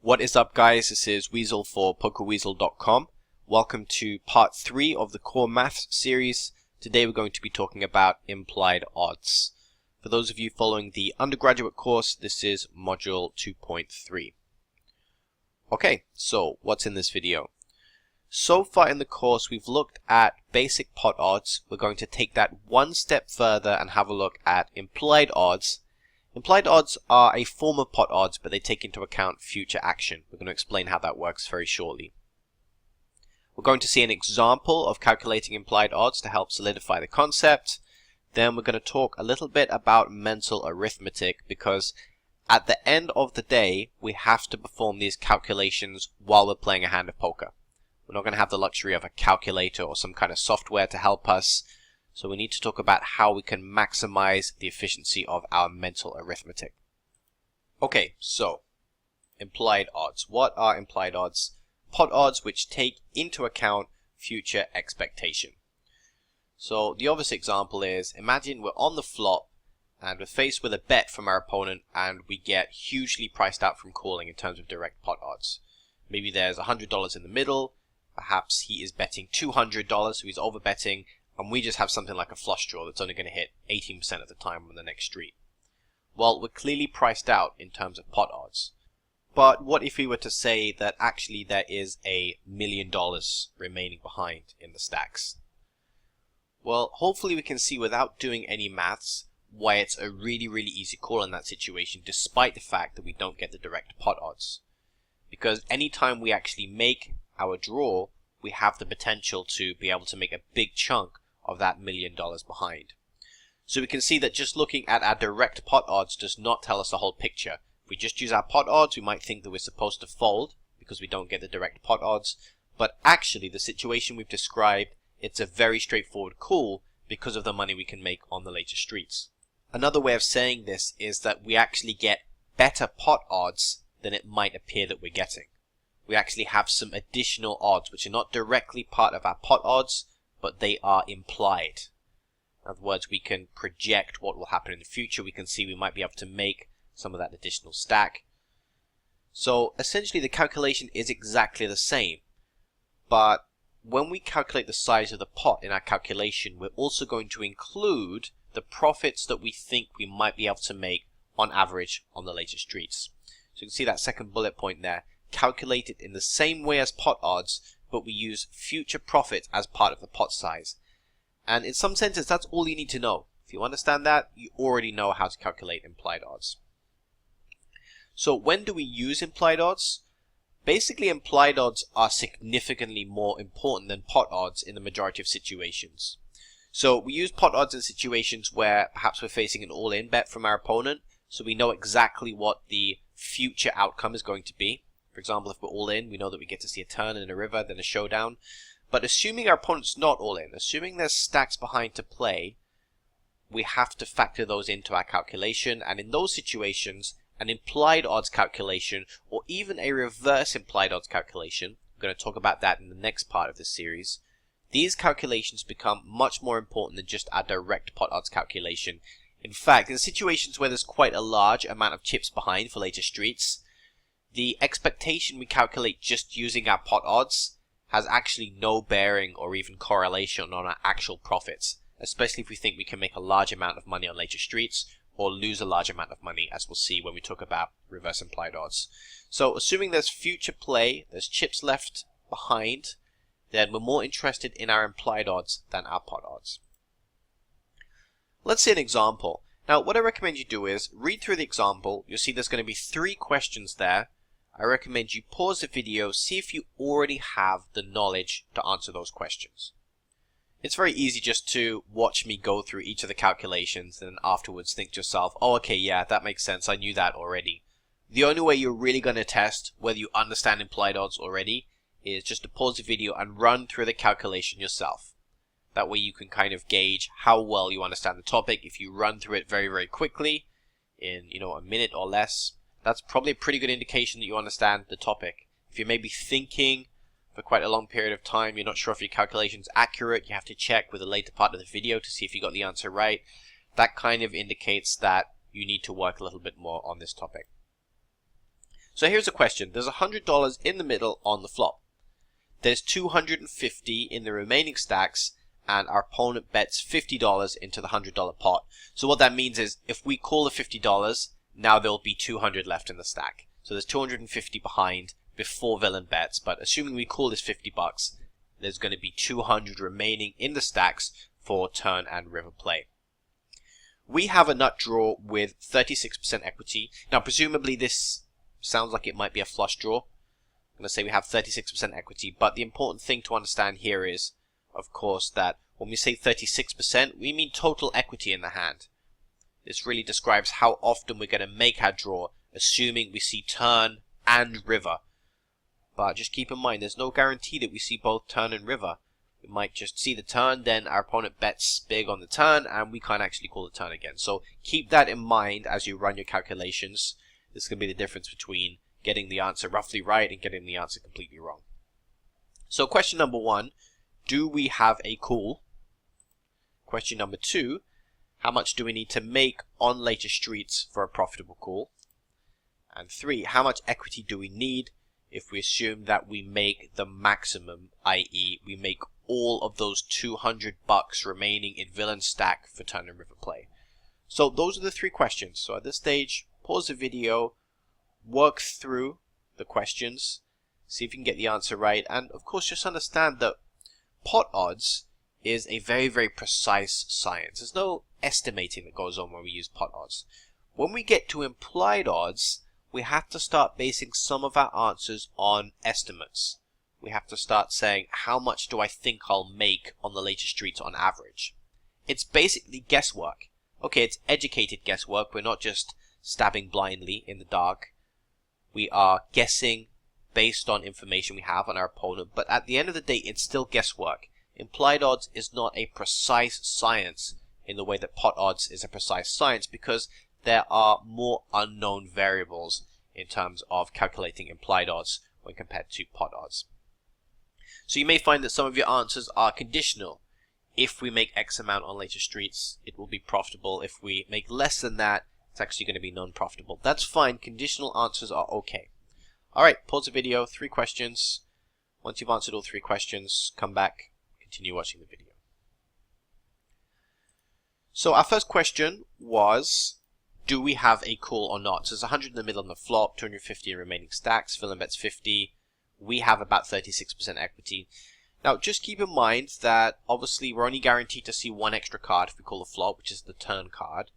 What is up, guys? This is Weasel for PokerWeasel.com. Welcome to part 3 of the Core Maths series. Today we're going to be talking about implied odds. For those of you following the undergraduate course, this is module 2.3. Okay, so what's in this video? So far in the course we've looked at basic pot odds. We're going to take that one step further and have a look at implied odds. Implied odds are a form of pot odds, but they take into account future action. We're going to explain how that works very shortly. We're going to see an example of calculating implied odds to help solidify the concept. Then we're going to talk a little bit about mental arithmetic, because at the end of the day, we have to perform these calculations while we're playing a hand of poker. We're not going to have the luxury of a calculator or some kind of software to help us. So we need to talk about how we can maximize the efficiency of our mental arithmetic. Okay, so implied odds. What are implied odds? Pot odds which take into account future expectation. So the obvious example is, imagine we're on the flop and we're faced with a bet from our opponent and we get hugely priced out from calling in terms of direct pot odds. Maybe there's $100 in the middle, perhaps he is betting $200, so he's over betting, and we just have something like a flush draw that's only going to hit 18% of the time on the next street. Well, we're clearly priced out in terms of pot odds. But what if we were to say that actually there is $1 million remaining behind in the stacks? Well, hopefully we can see without doing any maths why it's a really easy call in that situation, despite the fact that we don't get the direct pot odds. Because anytime we actually make our draw, we have the potential to be able to make a big chunk of that $1 million behind. So we can see that just looking at our direct pot odds does not tell us the whole picture. If we just use our pot odds, we might think that we're supposed to fold because we don't get the direct pot odds. But actually, the situation we've described, it's a very straightforward call because of the money we can make on the later streets. Another way of saying this is that we actually get better pot odds than it might appear that we're getting. We actually have some additional odds which are not directly part of our pot odds, but they are implied. In other words, we can project what will happen in the future. We can see we might be able to make some of that additional stack. So essentially the calculation is exactly the same, but when we calculate the size of the pot in our calculation, we're also going to include the profits that we think we might be able to make on average on the later streets. So you can see that second bullet point there, calculated in the same way as pot odds, but we use future profit as part of the pot size. And in some senses, that's all you need to know. If you understand that, you already know how to calculate implied odds. So when do we use implied odds? Basically, implied odds are significantly more important than pot odds in the majority of situations. So we use pot odds in situations where perhaps we're facing an all-in bet from our opponent, so we know exactly what the future outcome is going to be. For example, if we're all in, we know that we get to see a turn and a river, then a showdown. But assuming our opponent's not all in, assuming there's stacks behind to play, we have to factor those into our calculation. And in those situations, an implied odds calculation, or even a reverse implied odds calculation, I'm going to talk about that in the next part of this series, these calculations become much more important than just our direct pot odds calculation. In fact, in situations where there's quite a large amount of chips behind for later streets, the expectation we calculate just using our pot odds has actually no bearing or even correlation on our actual profits, especially if we think we can make a large amount of money on later streets or lose a large amount of money, as we'll see when we talk about reverse implied odds. So assuming there's future play, there's chips left behind, then we're more interested in our implied odds than our pot odds. Let's see an example. Now what I recommend you do is read through the example. You'll see there's going to be 3 questions there. I recommend you pause the video, see if you already have the knowledge to answer those questions. It's very easy just to watch me go through each of the calculations and afterwards think to yourself, oh okay, yeah, that makes sense, I knew that already. The only way you're really going to test whether you understand implied odds already is just to pause the video and run through the calculation yourself. That way you can kind of gauge how well you understand the topic. If you run through it very quickly, in a minute or less, that's probably a pretty good indication that you understand the topic. If you're maybe thinking for quite a long period of time, you're not sure if your calculation's accurate, you have to check with the later part of the video to see if you got the answer right. That kind of indicates that you need to work a little bit more on this topic. So here's a question. There's $100 in the middle on the flop. There's $250 in the remaining stacks, and our opponent bets $50 into the $100 pot. So what that means is if we call the $50, now there'll be $200 left in the stack. So there's $250 behind before villain bets, but assuming we call this $50, there's going to be $200 remaining in the stacks for turn and river play. We have a nut draw with 36% equity. Now presumably this sounds like it might be a flush draw. I'm going to say we have 36% equity, but the important thing to understand here is, of course, that when we say 36%, we mean total equity in the hand. This really describes how often we're going to make our draw, assuming we see turn and river. But just keep in mind, there's no guarantee that we see both turn and river. We might just see the turn, then our opponent bets big on the turn, and we can't actually call the turn again. So keep that in mind as you run your calculations. This is going to be the difference between getting the answer roughly right and getting the answer completely wrong. So question number 1, do we have a call? Question number 2, how much do we need to make on later streets for a profitable call? And 3, how much equity do we need if we assume that we make the maximum, i.e. we make all of those $200 remaining in villain stack for turn and river play? So those are the 3 questions. So at this stage, pause the video, work through the questions, see if you can get the answer right, and of course just understand that pot odds is a very, very precise science. There's no estimating that goes on when we use pot odds. When we get to implied odds, we have to start basing some of our answers on estimates. We have to start saying, how much do I think I'll make on the later streets on average? It's basically guesswork. Okay, it's educated guesswork. We're not just stabbing blindly in the dark. We are guessing based on information we have on our opponent, but at the end of the day, it's still guesswork. Implied odds is not a precise science in the way that pot odds is a precise science, because there are more unknown variables in terms of calculating implied odds when compared to pot odds. So you may find that some of your answers are conditional. If we make X amount on later streets, it will be profitable. If we make less than that, it's actually going to be non-profitable. That's fine. Conditional answers are okay. Alright, pause the video, 3 questions. Once you've answered all 3 questions, come back, continue watching the video. So our first question was, do we have a call or not? So there's 100 in the middle on the flop, 250 in remaining stacks, villain bets 50. We have about 36% equity. Now just keep in mind that obviously we're only guaranteed to see 1 extra card if we call the flop, which is the turn card.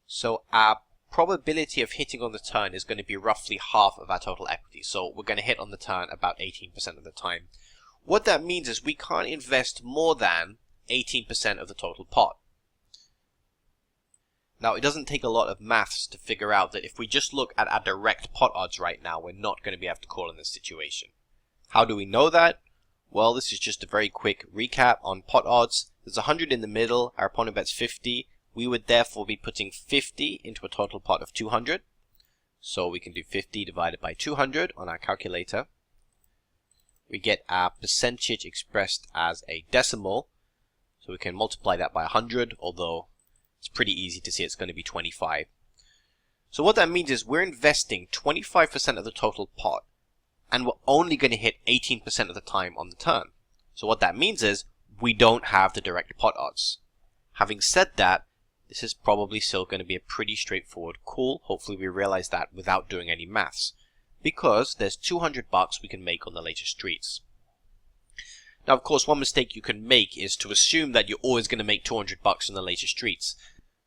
So our probability of hitting on the turn is going to be roughly half of our total equity. So we're going to hit on the turn about 18% of the time. What that means is we can't invest more than 18% of the total pot. Now, it doesn't take a lot of maths to figure out that if we just look at our direct pot odds right now, we're not going to be able to call in this situation. How do we know that? Well, this is just a very quick recap on pot odds. There's 100 in the middle, our opponent bets 50. We would therefore be putting 50 into a total pot of 200. So we can do 50 divided by 200 on our calculator. We get our percentage expressed as a decimal. So we can multiply that by 100, although it's pretty easy to see it's going to be 25. So what that means is we're investing 25% of the total pot, and we're only going to hit 18% of the time on the turn. So what that means is we don't have the direct pot odds. Having said that, this is probably still going to be a pretty straightforward call. Hopefully we realize that without doing any maths, because there's $200 we can make on the later streets. Now, of course, one mistake you can make is to assume that you're always going to make $200 in the later streets.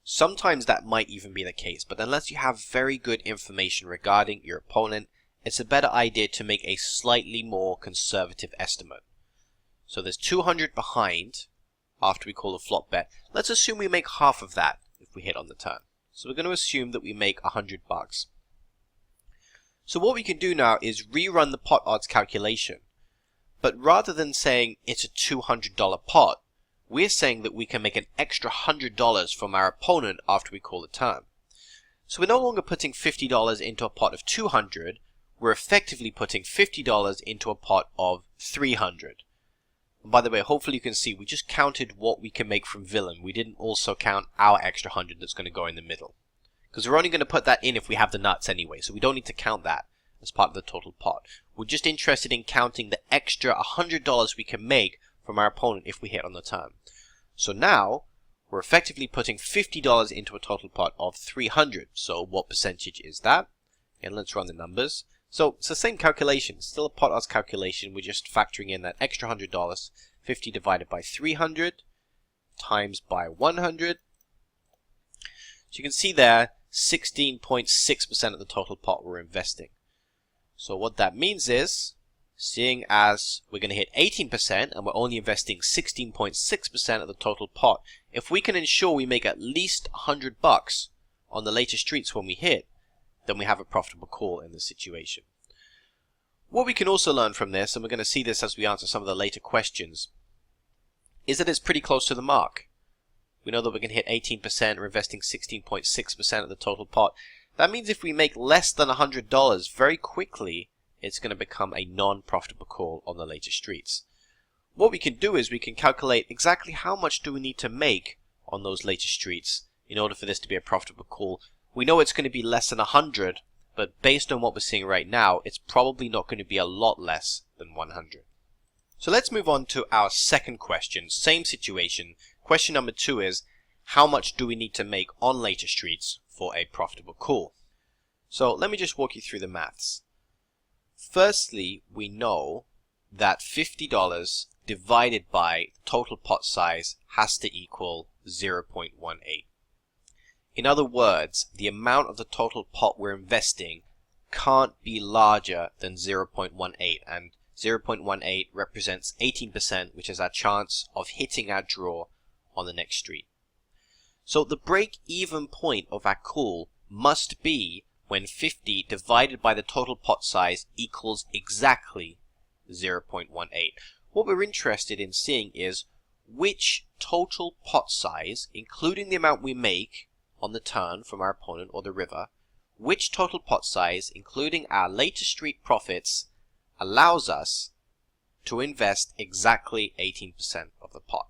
Sometimes that might even be the case, but unless you have very good information regarding your opponent, it's a better idea to make a slightly more conservative estimate. So there's 200 behind after we call a flop bet. Let's assume we make half of that if we hit on the turn. So we're going to assume that we make $100. So what we can do now is rerun the pot odds calculation. But rather than saying it's a $200 pot, we're saying that we can make an extra $100 from our opponent after we call the turn. So we're no longer putting $50 into a pot of 200, we're effectively putting $50 into a pot of 300. And by the way, hopefully you can see we just counted what we can make from villain. We didn't also count our extra 100 that's going to go in the middle. Because we're only going to put that in if we have the nuts anyway, so we don't need to count that. as part of the total pot. We're just interested in counting the extra $100 we can make from our opponent if we hit on the turn. So now we're effectively putting $50 into a total pot of 300. So what percentage is that? And let's run the numbers. So it's the same calculation, still a pot odds calculation. We're just factoring in that extra $100. 50 divided by 300 times by 100. So you can see there 16.6% of the total pot we're investing. So what that means is, seeing as we're going to hit 18% and we're only investing 16.6% of the total pot, if we can ensure we make at least $100 on the later streets when we hit, then we have a profitable call in this situation. What we can also learn from this, and we're going to see this as we answer some of the later questions, is that it's pretty close to the mark. We know that we're going to hit 18%, we're investing 16.6% of the total pot. That means if we make less than $100 very quickly, it's going to become a non-profitable call on the later streets. What we can do is we can calculate exactly how much do we need to make on those later streets in order for this to be a profitable call. We know it's going to be less than 100, but based on what we're seeing right now, it's probably not going to be a lot less than 100. So let's move on to our second question. Same situation. Question number 2 is, how much do we need to make on later streets for a profitable call? So let me just walk you through the maths. Firstly, we know that $50 divided by total pot size has to equal 0.18. In other words, the amount of the total pot we're investing can't be larger than 0.18, and 0.18 represents 18%, which is our chance of hitting our draw on the next street. So the break-even point of our call must be when 50 divided by the total pot size equals exactly 0.18. What we're interested in seeing is which total pot size, including the amount we make on the turn from our opponent or the river, which total pot size, including our later street profits, allows us to invest exactly 18% of the pot.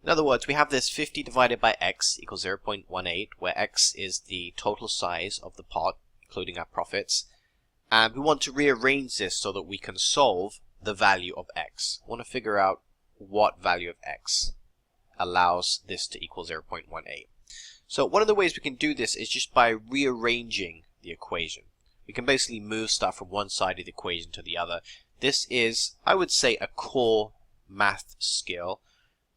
In other words, we have this 50 divided by x equals 0.18, where x is the total size of the pot, including our profits, and we want to rearrange this so that we can solve the value of x. We want to figure out what value of x allows this to equal 0.18. So one of the ways we can do this is just by rearranging the equation. We can basically move stuff from one side of the equation to the other. This is, I would say, a core math skill.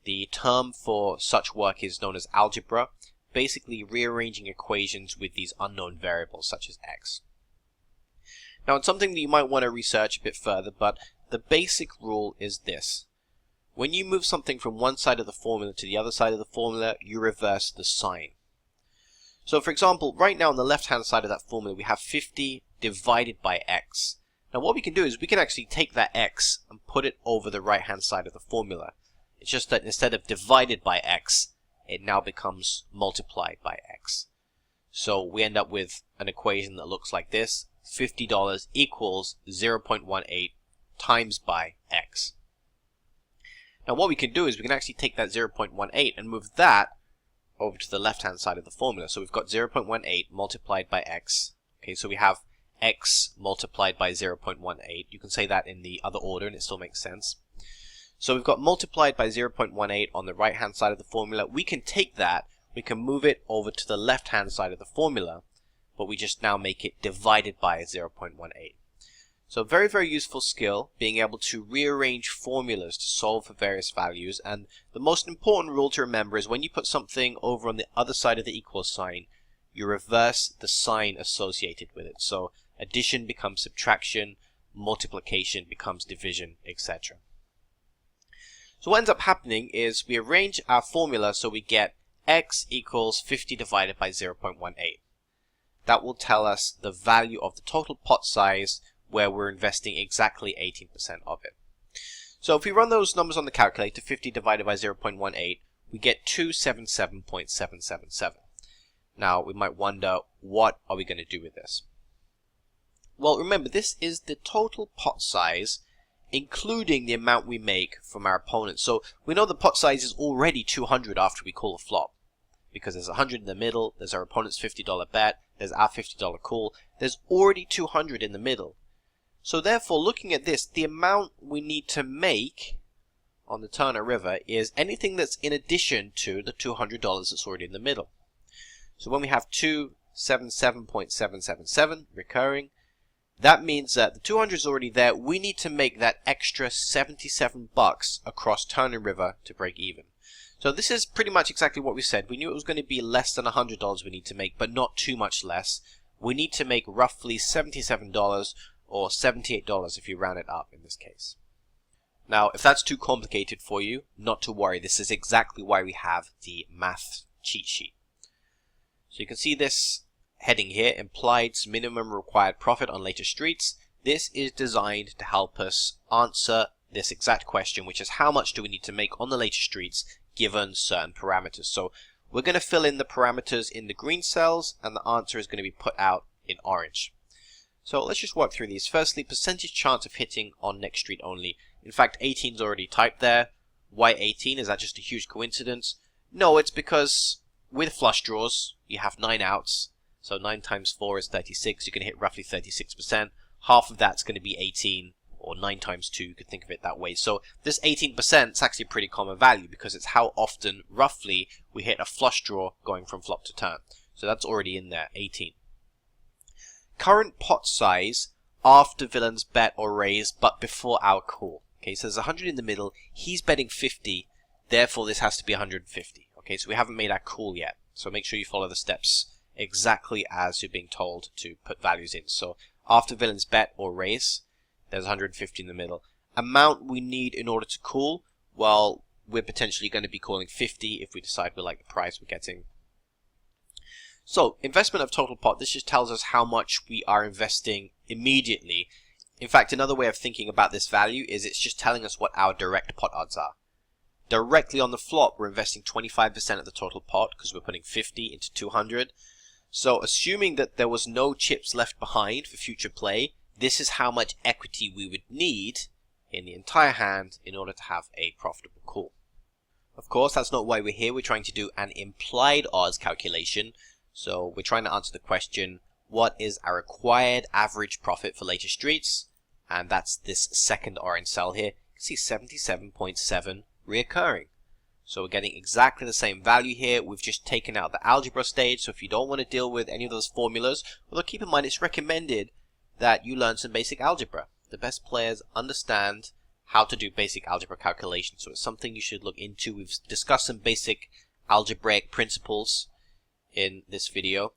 The term for such work is known as algebra, basically rearranging equations with these unknown variables such as x. Now it's something that you might want to research a bit further, but the basic rule is this. When you move something from one side of the formula to the other side of the formula, you reverse the sign. So for example, right now on the left hand side of that formula we have 50 divided by x. Now what we can do is we can actually take that x and put it over the right hand side of the formula. It's just that instead of divided by x, it now becomes multiplied by x. So we end up with an equation that looks like this. $50 equals 0.18 times by x. Now what we can do is we can actually take that 0.18 and move that over to the left hand side of the formula. So we've got 0.18 multiplied by x. Okay, so we have x multiplied by 0.18. You can say that in the other order and it still makes sense. So we've got multiplied by 0.18 on the right hand side of the formula. We can take that, we can move it over to the left hand side of the formula, but we just now make it divided by 0.18. So very, very useful skill, being able to rearrange formulas to solve for various values. And the most important rule to remember is when you put something over on the other side of the equal sign, you reverse the sign associated with it. So addition becomes subtraction, multiplication becomes division, etc. So what ends up happening is we arrange our formula so we get x equals 50 divided by 0.18. That will tell us the value of the total pot size where we're investing exactly 18% of it. So if we run those numbers on the calculator, 50 divided by 0.18, we get 277.777. Now we might wonder, what are we going to do with this? Well, remember, this is the total pot size including the amount we make from our opponent. So we know the pot size is already 200 after we call a flop, because there's 100 in the middle, there's our opponent's $50 bet, there's our $50 call, there's already 200 in the middle. So therefore, looking at this, the amount we need to make on the Turner River is anything that's in addition to the $200 that's already in the middle. So when we have 277.777 recurring, that means that the 200 is already there. We need to make that extra 77 bucks across Turner River to break even. So this is pretty much exactly what we said. We knew it was going to be less than $100 we need to make, but not too much less. We need to make roughly $77 or $78 if you round it up in this case. Now, if that's too complicated for you, not to worry. This is exactly why we have the math cheat sheet. So you can see this heading here, Implied minimum required profit on later streets. This is designed to help us answer this exact question, which is how much do we need to make on the later streets given certain parameters. So we're going to fill in the parameters in the green cells, and the answer is going to be put out in orange. So let's just work through these. Firstly, percentage chance of hitting on next street only. In fact, 18 is already typed there. Why 18? Is that just a huge coincidence? No, it's because with flush draws, you have 9 outs. So 9 times 4 is 36. You can hit roughly 36%. Half of that's going to be 18, or 9 times 2. You could think of it that way. So this 18% is actually a pretty common value because it's how often, roughly, we hit a flush draw going from flop to turn. So that's already in there, 18. Current pot size after villain's bet or raise, but before our call. Okay, so there's 100 in the middle. He's betting 50. Therefore, this has to be 150. Okay, so we haven't made our call yet. So make sure you follow the steps exactly as you're being told to put values in. So after villain's bet or raise, there's 150 in the middle. Amount we need in order to call, well, we're potentially going to be calling 50 if we decide we like the price we're getting. So investment of total pot, this just tells us how much we are investing immediately. In fact, another way of thinking about this value is it's just telling us what our direct pot odds are. Directly on the flop, we're investing 25% of the total pot because we're putting 50 into 200. So assuming that there was no chips left behind for future play, this is how much equity we would need in the entire hand in order to have a profitable call. Of course, that's not why we're here. We're trying to do an implied odds calculation. So we're trying to answer the question, what is our required average profit for later streets? And that's this second orange cell here. You can see 77.7 reoccurring. So we're getting exactly the same value here. We've just taken out the algebra stage. So if you don't want to deal with any of those formulas, although keep in mind it's recommended that you learn some basic algebra. The best players understand how to do basic algebra calculations. So it's something you should look into. We've discussed some basic algebraic principles in this video,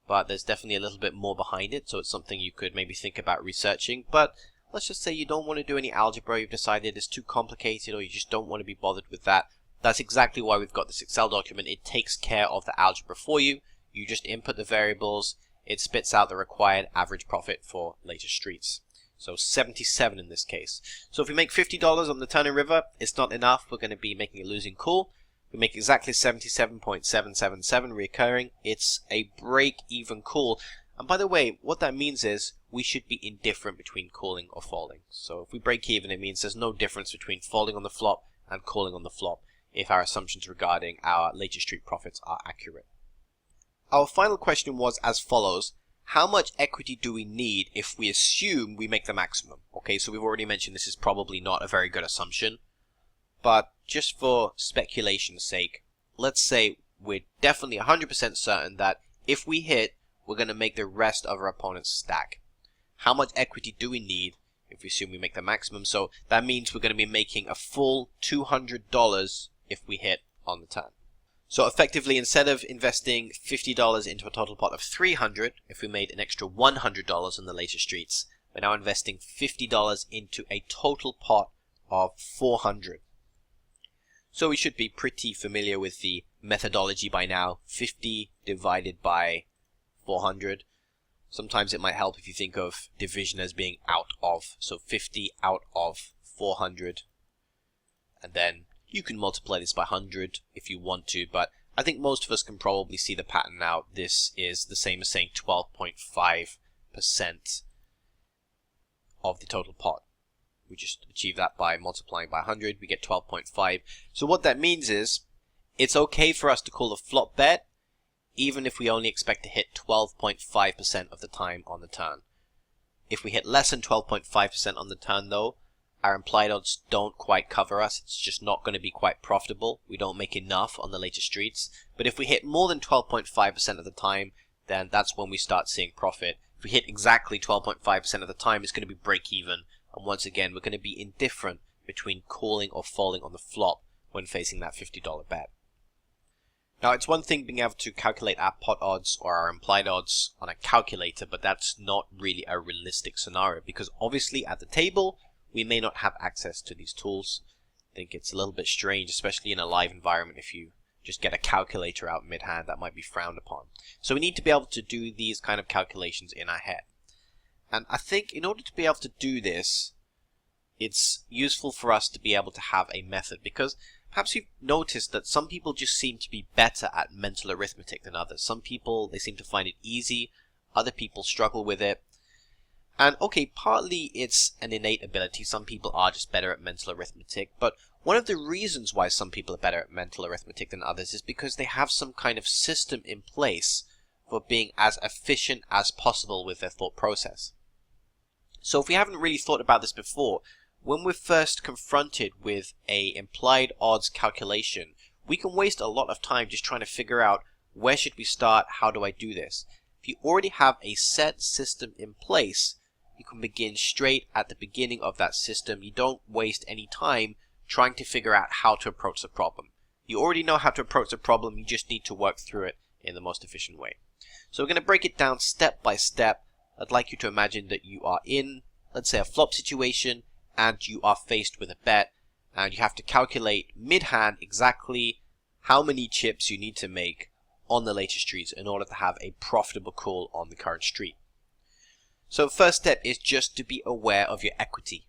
but there's definitely a little bit more behind it. So it's something you could maybe think about researching. But let's just say you don't want to do any algebra. You've decided it's too complicated, or you just don't want to be bothered with that. That's exactly why we've got this Excel document. It takes care of the algebra for you. You just input the variables. It spits out the required average profit for later streets. So 77 in this case. So if we make $50 on the Turner River, it's not enough. We're going to be making a losing call. We make exactly 77.777 recurring. It's a break-even call. And by the way, what that means is we should be indifferent between calling or folding. So if we break even, it means there's no difference between folding on the flop and calling on the flop if our assumptions regarding our later street profits are accurate. Our final question was as follows. How much equity do we need if we assume we make the maximum? Okay, so we've already mentioned this is probably not a very good assumption. But just for speculation's sake, let's say we're definitely 100% certain that if we hit, we're going to make the rest of our opponent's stack. How much equity do we need if we assume we make the maximum? So that means we're going to be making a full $200 if we hit on the turn. So effectively, instead of investing $50 into a total pot of $300, if we made an extra $100 on the later streets, we're now investing $50 into a total pot of $400. So we should be pretty familiar with the methodology by now. 50 divided by 400. Sometimes it might help if you think of division as being out of. So 50 out of 400. And then you can multiply this by 100 if you want to, but I think most of us can probably see the pattern now. This is the same as saying 12.5% of the total pot. We just achieve that by multiplying by 100. We get 12.5. So what that means is it's okay for us to call a flop bet even if we only expect to hit 12.5% of the time on the turn. If we hit less than 12.5% on the turn though, our implied odds don't quite cover us. It's just not going to be quite profitable. We don't make enough on the later streets. But if we hit more than 12.5% of the time, then that's when we start seeing profit. If we hit exactly 12.5% of the time, it's going to be break even. And once again, we're going to be indifferent between calling or folding on the flop when facing that $50 bet. Now, it's one thing being able to calculate our pot odds or our implied odds on a calculator, but that's not really a realistic scenario because obviously at the table, we may not have access to these tools. I think it's a little bit strange, especially in a live environment, if you just get a calculator out mid-hand, that might be frowned upon. So we need to be able to do these kind of calculations in our head. And I think in order to be able to do this, it's useful for us to be able to have a method because perhaps you've noticed that some people just seem to be better at mental arithmetic than others. Some people, they seem to find it easy. Other people struggle with it. And okay, partly it's an innate ability. Some people are just better at mental arithmetic. But one of the reasons why some people are better at mental arithmetic than others is because they have some kind of system in place for being as efficient as possible with their thought process. So if we haven't really thought about this before, when we're first confronted with a implied odds calculation, we can waste a lot of time just trying to figure out where should we start, how do I do this? If you already have a set system in place, you can begin straight at the beginning of that system. You don't waste any time trying to figure out how to approach the problem. You already know how to approach the problem, you just need to work through it in the most efficient way. So we're going to break it down step by step. I'd like you to imagine that you are in, let's say, a flop situation, and you are faced with a bet, and you have to calculate mid-hand exactly how many chips you need to make on the later streets in order to have a profitable call on the current street. So first step is just to be aware of your equity.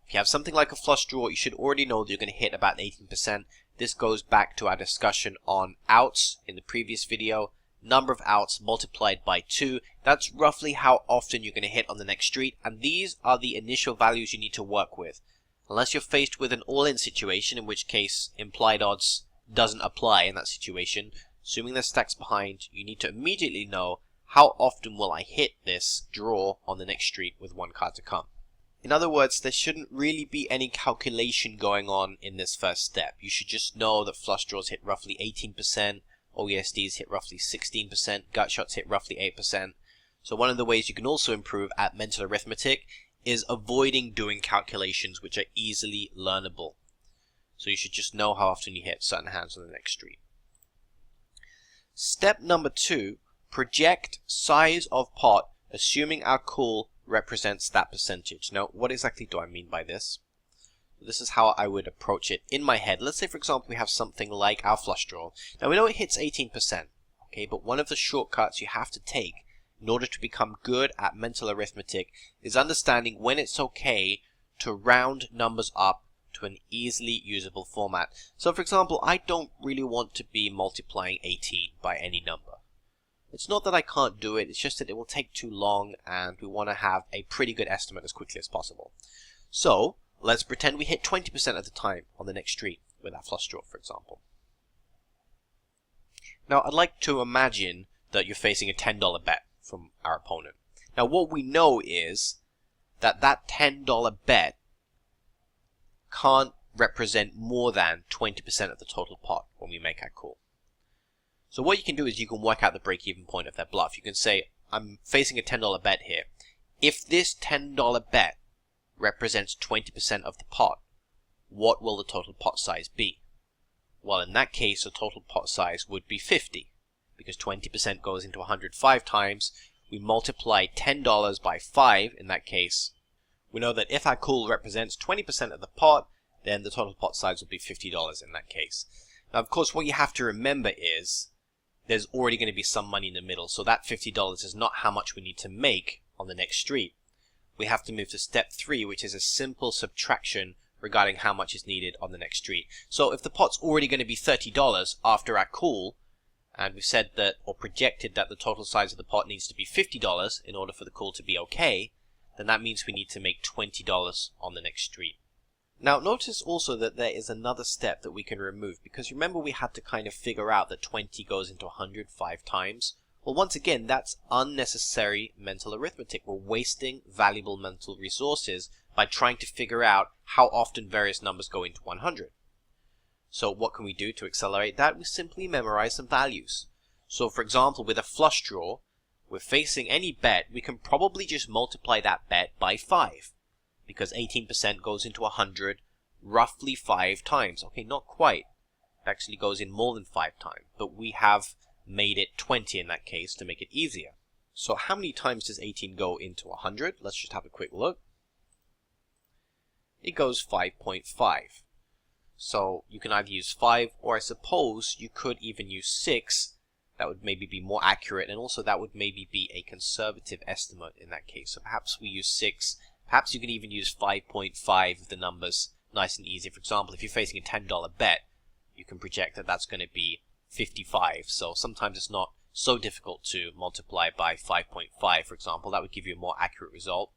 If you have something like a flush draw, you should already know that you're going to hit about 18%. This goes back to our discussion on outs in the previous video. Number of outs multiplied by 2. That's roughly how often you're going to hit on the next street, and these are the initial values you need to work with. Unless you're faced with an all-in situation, in which case implied odds doesn't apply in that situation. Assuming there's stacks behind, you need to immediately know how often will I hit this draw on the next street with one card to come. In other words, there shouldn't really be any calculation going on in this first step. You should just know that flush draws hit roughly 18%, OESDs hit roughly 16%, gut shots hit roughly 8%. So one of the ways you can also improve at mental arithmetic is avoiding doing calculations which are easily learnable. So you should just know how often you hit certain hands on the next street. Step number 2, project size of pot, assuming our call represents that percentage. Now, what exactly do I mean by this? This is how I would approach it in my head. Let's say, for example, we have something like our flush draw. Now, we know it hits 18%, okay, but one of the shortcuts you have to take in order to become good at mental arithmetic is understanding when it's okay to round numbers up to an easily usable format. So, for example, I don't really want to be multiplying 18 by any number. It's not that I can't do it, it's just that it will take too long and we want to have a pretty good estimate as quickly as possible. So, let's pretend we hit 20% of the time on the next street with our flush draw, for example. Now, I'd like to imagine that you're facing a $10 bet from our opponent. Now, what we know is that that $10 bet can't represent more than 20% of the total pot when we make our call. So what you can do is you can work out the break-even point of their bluff. You can say, I'm facing a $10 bet here. If this $10 bet represents 20% of the pot, what will the total pot size be? Well, in that case, the total pot size would be 50, because 20% goes into 105 times. We multiply $10 by 5 in that case. We know that if our call represents 20% of the pot, then the total pot size would be $50 in that case. Now, of course, what you have to remember is there's already going to be some money in the middle, so that $50 is not how much we need to make on the next street. We have to move to step 3, which is a simple subtraction regarding how much is needed on the next street. So if the pot's already going to be $30 after our call, and we said that, or projected that the total size of the pot needs to be $50 in order for the call to be okay, then that means we need to make $20 on the next street. Now notice also that there is another step that we can remove, because remember we had to kind of figure out that 20 goes into 100 5 times. Well, once again, that's unnecessary mental arithmetic. We're wasting valuable mental resources by trying to figure out how often various numbers go into 100. So what can we do to accelerate that? We simply memorize some values. So for example, with a flush draw, we're facing any bet, we can probably just multiply that bet by 5. Because 18% goes into 100 roughly 5 times. Okay, not quite. It actually goes in more than 5 times. But we have made it 20 in that case to make it easier. So how many times does 18 go into 100? Let's just have a quick look. It goes 5.5. So you can either use 5, or I suppose you could even use 6. That would maybe be more accurate, and also that would maybe be a conservative estimate in that case. So perhaps we use 6. Perhaps you can even use 5.5 of the numbers nice and easy. For example, if you're facing a $10 bet, you can project that that's going to be 55. So sometimes it's not so difficult to multiply by 5.5, for example. That would give you a more accurate result.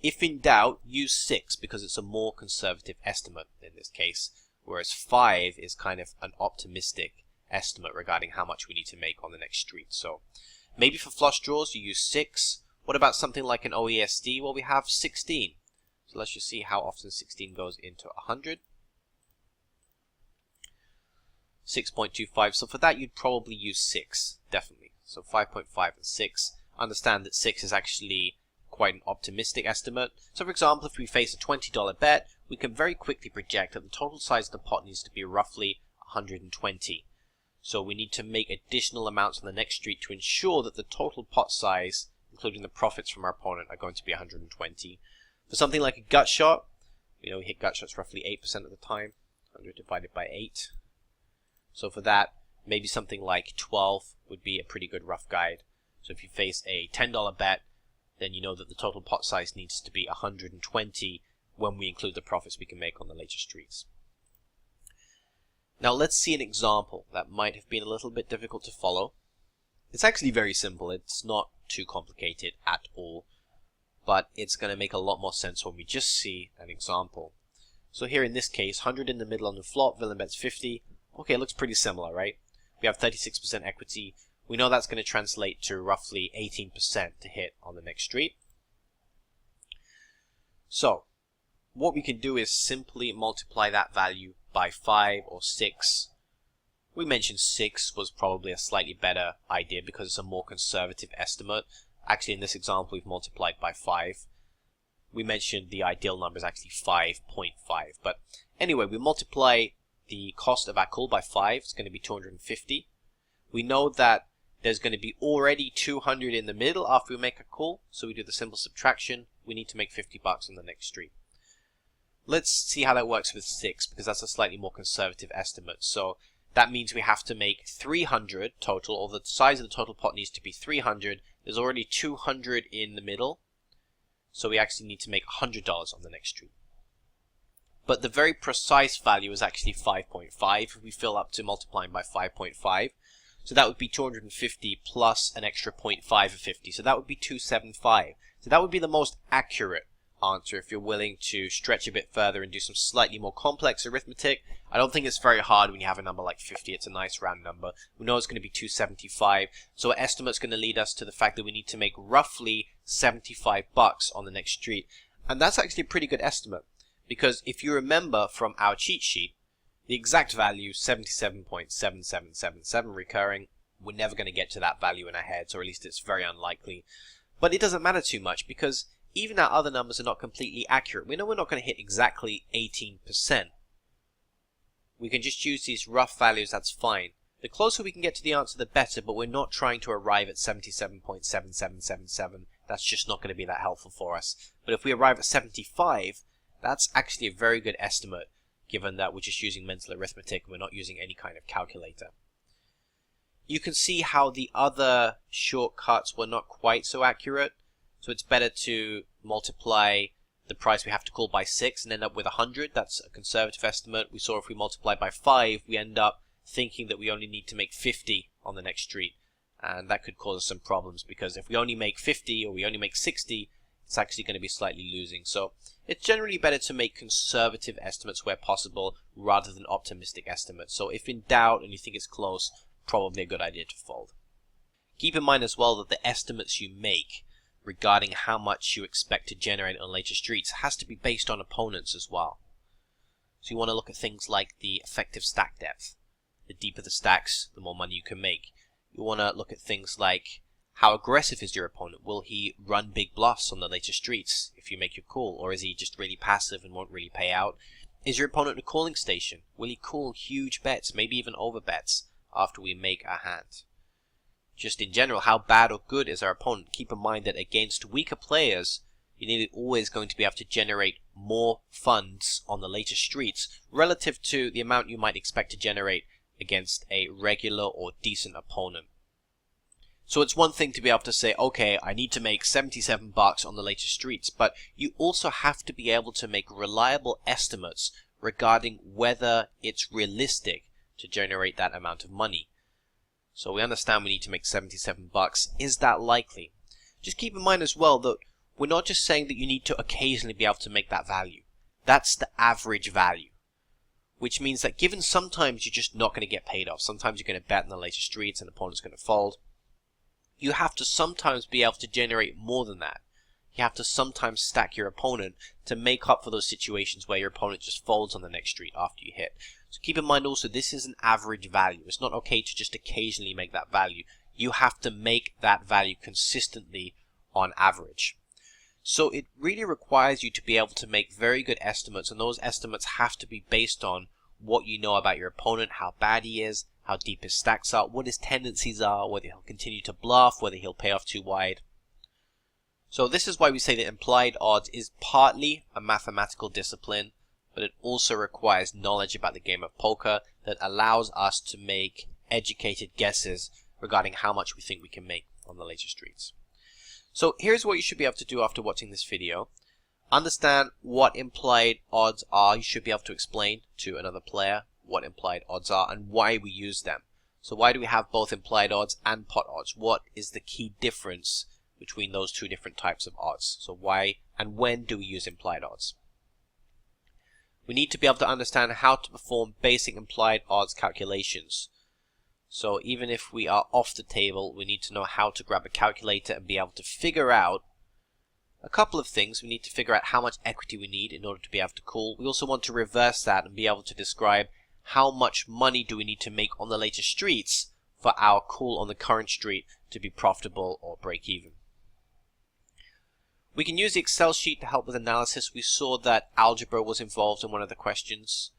If in doubt, use 6 because it's a more conservative estimate in this case, whereas 5 is kind of an optimistic estimate regarding how much we need to make on the next street. So maybe for flush draws you use 6. What about something like an OESD? Well, we have 16. So let's just see how often 16 goes into 100. 6.25. So for that, you'd probably use 6, definitely. So 5.5 and 6. Understand that 6 is actually quite an optimistic estimate. So for example, if we face a $20 bet, we can very quickly project that the total size of the pot needs to be roughly 120. So we need to make additional amounts on the next street to ensure that the total pot size, including the profits from our opponent, are going to be 120. For something like a gut shot, we hit gut shots roughly 8% of the time. 100 divided by 8. So for that, maybe something like 12 would be a pretty good rough guide. So if you face a $10 bet, then you know that the total pot size needs to be 120 when we include the profits we can make on the later streets. Now let's see an example that might have been a little bit difficult to follow. It's actually very simple. It's not too complicated at all, but it's going to make a lot more sense when we just see an example. So here in this case, 100 in the middle on the flop, villain bets 50. Okay, it looks pretty similar, right? We have 36% equity. We know that's going to translate to roughly 18% to hit on the next street. So what we can do is simply multiply that value by 5 or 6. We mentioned 6 was probably a slightly better idea because it's a more conservative estimate. Actually, in this example, we've multiplied by 5. We mentioned the ideal number is actually 5.5. But anyway, we multiply the cost of our call by 5. It's going to be 250. We know that there's going to be already 200 in the middle after we make a call. So we do the simple subtraction. We need to make 50 bucks on the next street. Let's see how that works with 6, because that's a slightly more conservative estimate. So that means we have to make 300 total, or the size of the total pot needs to be 300. There's already 200 in the middle, so we actually need to make $100 on the next street. But the very precise value is actually 5.5 if we fill up to multiplying by 5.5. So that would be 250 plus an extra 0.5 of 50. So that would be 275. So that would be the most accurate answer if you're willing to stretch a bit further and do some slightly more complex arithmetic. I don't think it's very hard when you have a number like 50. It's a nice round number. We know it's going to be 275. So our estimate's going to lead us to the fact that we need to make roughly 75 bucks on the next street. And that's actually a pretty good estimate, because if you remember from our cheat sheet, the exact value, 77.7777 recurring, we're never going to get to that value in our heads, or at least it's very unlikely. But it doesn't matter too much, because even our other numbers are not completely accurate. We know we're not going to hit exactly 18%. We can just use these rough values, that's fine. The closer we can get to the answer, the better, but we're not trying to arrive at 77.7777. That's just not going to be that helpful for us. But if we arrive at 75, that's actually a very good estimate, given that we're just using mental arithmetic and we're not using any kind of calculator. You can see how the other shortcuts were not quite so accurate. So it's better to multiply the price we have to call by 6 and end up with 100. That's a conservative estimate. We saw if we multiply by 5, we end up thinking that we only need to make 50 on the next street. And that could cause us some problems, because if we only make 50 or we only make 60, it's actually going to be slightly losing. So it's generally better to make conservative estimates where possible rather than optimistic estimates. So if in doubt and you think it's close, probably a good idea to fold. Keep in mind as well that the estimates you make regarding how much you expect to generate on later streets has to be based on opponents as well. So you want to look at things like the effective stack depth. The deeper the stacks, the more money you can make. You want to look at things like how aggressive is your opponent? Will he run big bluffs on the later streets if you make your call? Or is he just really passive and won't really pay out? Is your opponent a calling station? Will he call huge bets, maybe even over bets, after we make our hand? Just in general, how bad or good is our opponent? Keep in mind that against weaker players, you're nearly always going to be able to generate more funds on the later streets relative to the amount you might expect to generate against a regular or decent opponent. So it's one thing to be able to say, okay, I need to make $77 on the later streets, but you also have to be able to make reliable estimates regarding whether it's realistic to generate that amount of money. So we understand we need to make $77. Is that likely? Just keep in mind as well that we're not just saying that you need to occasionally be able to make that value. That's the average value. Which means that given sometimes you're just not going to get paid off, sometimes you're going to bet in the later streets and the opponent's going to fold, you have to sometimes be able to generate more than that. You have to sometimes stack your opponent to make up for those situations where your opponent just folds on the next street after you hit. So keep in mind also, this is an average value. It's not okay to just occasionally make that value. You have to make that value consistently on average. So it really requires you to be able to make very good estimates, and those estimates have to be based on what you know about your opponent, how bad he is, how deep his stacks are, what his tendencies are, whether he'll continue to bluff, whether he'll pay off too wide. So this is why we say that implied odds is partly a mathematical discipline, but it also requires knowledge about the game of poker that allows us to make educated guesses regarding how much we think we can make on the later streets. So here's what you should be able to do after watching this video. Understand what implied odds are. You should be able to explain to another player what implied odds are and why we use them. So why do we have both implied odds and pot odds? What is the key difference between those two different types of odds? So why and when do we use implied odds? We need to be able to understand how to perform basic implied odds calculations. So even if we are off the table, we need to know how to grab a calculator and be able to figure out a couple of things. We need to figure out how much equity we need in order to be able to call. We also want to reverse that and be able to describe how much money do we need to make on the later streets for our call on the current street to be profitable or break even. We can use the Excel sheet to help with analysis. We saw that algebra was involved in one of the questions,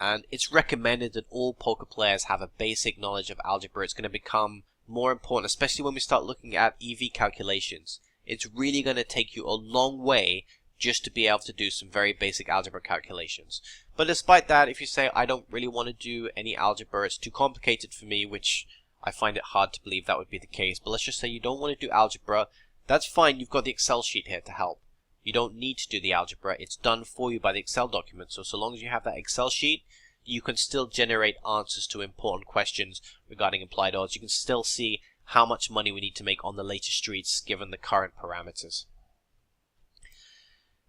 and it's recommended that all poker players have a basic knowledge of algebra. It's going to become more important, especially when we start looking at EV calculations. It's really going to take you a long way just to be able to do some very basic algebra calculations. But despite that, if you say, I don't really want to do any algebra, it's too complicated for me, which I find it hard to believe that would be the case. But let's just say you don't want to do algebra, that's fine. You've got the Excel sheet here to help. You don't need to do the algebra. It's done for you by the Excel document. So long as you have that Excel sheet, you can still generate answers to important questions regarding implied odds. You can still see how much money we need to make on the later streets given the current parameters.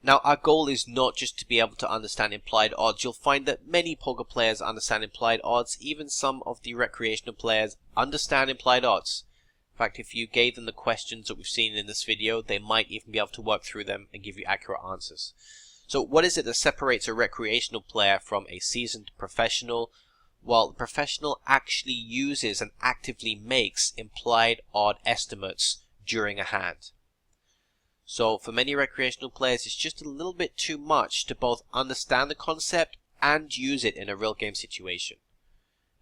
Now, our goal is not just to be able to understand implied odds. You'll find that many poker players understand implied odds. Even some of the recreational players understand implied odds. In fact, if you gave them the questions that we've seen in this video, they might even be able to work through them and give you accurate answers. So what is it that separates a recreational player from a seasoned professional? Well, the professional actually uses and actively makes implied odd estimates during a hand. So for many recreational players, it's just a little bit too much to both understand the concept and use it in a real game situation.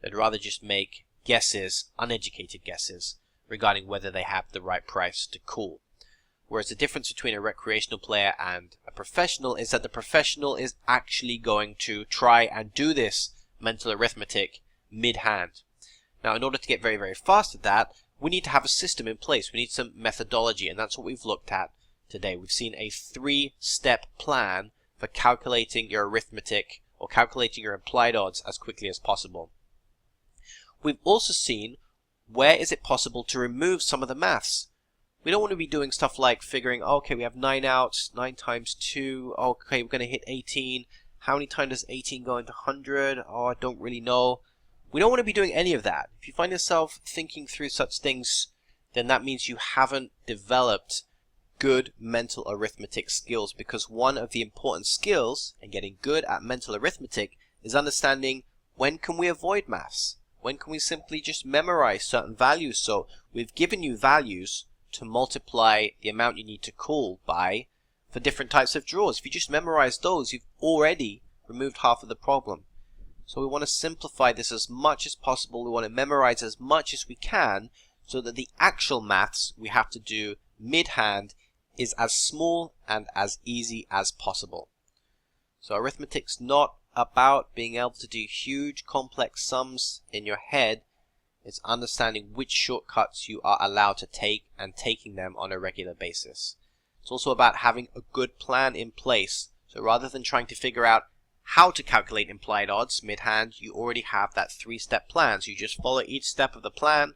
They'd rather just make guesses, uneducated guesses, regarding whether they have the right price to call. Whereas the difference between a recreational player and a professional is that the professional is actually going to try and do this mental arithmetic mid-hand. Now, in order to get very, very fast at that, we need to have a system in place. We need some methodology, and that's what we've looked at today. We've seen a 3-step plan for calculating your arithmetic or calculating your implied odds as quickly as possible. We've also seen where is it possible to remove some of the maths. We don't want to be doing stuff like figuring, okay, we have 9 outs, 9 times 2, okay, we're going to hit 18. How many times does 18 go into 100? Oh, I don't really know. We don't want to be doing any of that. If you find yourself thinking through such things, then that means you haven't developed good mental arithmetic skills, because one of the important skills in getting good at mental arithmetic is understanding when can we avoid maths? When can we simply just memorize certain values? So we've given you values to multiply the amount you need to call by for different types of draws. If you just memorize those, you've already removed half of the problem. So we want to simplify this as much as possible. We want to memorize as much as we can so that the actual maths we have to do mid-hand is as small and as easy as possible. So arithmetic's not about being able to do huge complex sums in your head. It's understanding which shortcuts you are allowed to take and taking them on a regular basis. It's also about having a good plan in place. So rather than trying to figure out how to calculate implied odds mid-hand, you already have that 3-step plan. So you just follow each step of the plan.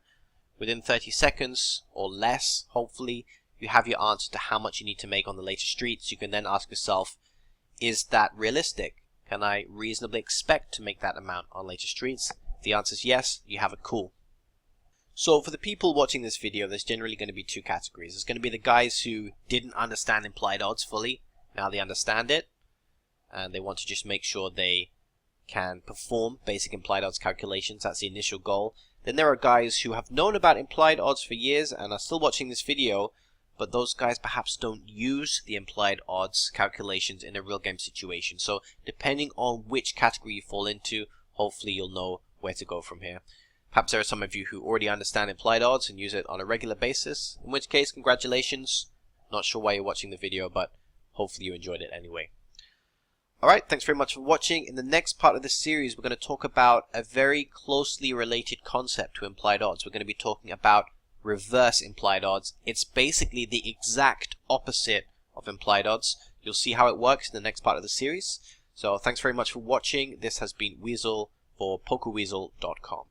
Within 30 seconds or less, hopefully, you have your answer to how much you need to make on the later streets. You can then ask yourself, is that realistic? Can I reasonably expect to make that amount on later streets? If the answer is yes, you have a cool. So for the people watching this video, there's generally going to be 2 categories. There's going to be the guys who didn't understand implied odds fully. Now they understand it, and they want to just make sure they can perform basic implied odds calculations. That's the initial goal. Then there are guys who have known about implied odds for years and are still watching this video, but those guys perhaps don't use the implied odds calculations in a real game situation. So depending on which category you fall into, hopefully you'll know where to go from here. Perhaps there are some of you who already understand implied odds and use it on a regular basis, in which case, congratulations. Not sure why you're watching the video, but hopefully you enjoyed it anyway. Alright, thanks very much for watching. In the next part of this series, we're going to talk about a very closely related concept to implied odds. We're going to be talking about reverse implied odds. It's basically the exact opposite of implied odds. You'll see how it works in the next part of the series. So thanks very much for watching. This has been Weasel for PokerWeasel.com.